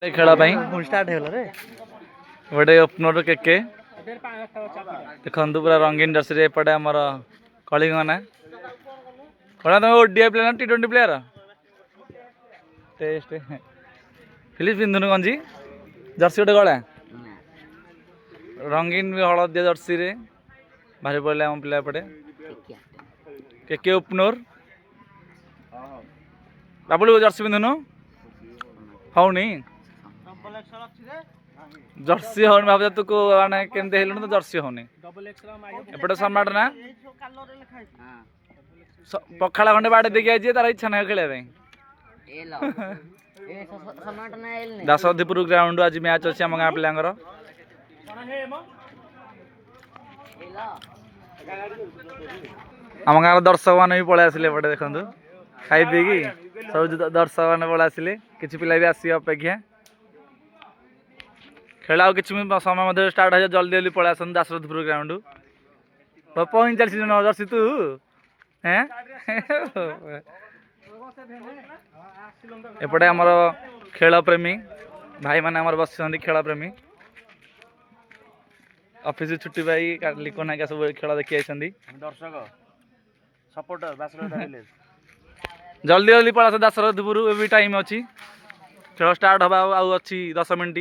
खेल गोटे ओपनर केके देखु पूरा रंगीन जर्सी एपटे आमर कलिंग ना कौन तुम ओडीआई प्लेयर ना टी20 प्लेयर टेस्ट फिलिप पिंधुन गंजी जर्सी गोटे गला रंगीन भी हलदिया जर्सी रे भारी पड़े आम पिला एपटे केके ओपनर बाबुल जर्सी पिंधुनु हौनी जर्सी हौनी भाव तू को माने केमते हेलुन तो जर्सी हौनी एपटे सम्राट ना पखाड़ा खंडे बाड़े देखी आई तार इच्छा ना खेल दासदीपुर ग्राउंड आज मैच अच्छे आम गाँ पिलांर आम गाँव दर्शक मैंने भी पलि आसिले एपटे देखु खाई पी सब दर्शक मैंने पलि आसिले किसी पिला भी आस अपेक्षा खेल आउ कि समय मध्य स्टार्ट हो जल्दी जल्दी पलि आस दासरथपुर ग्राउंड 45 जन जर्सी तू हैं एपटे आमर खेल प्रेमी भाई मैंने बस खेल प्रेमी ऑफिस छुट्टी पाई लिखो ना सब खेल देखी आई दर्शक सपोर्टर जल्दी जल्दी पड़ा दासरथपुर भी टाइम अच्छी खेल स्टार्ट हवा अच्छी 10 मिनट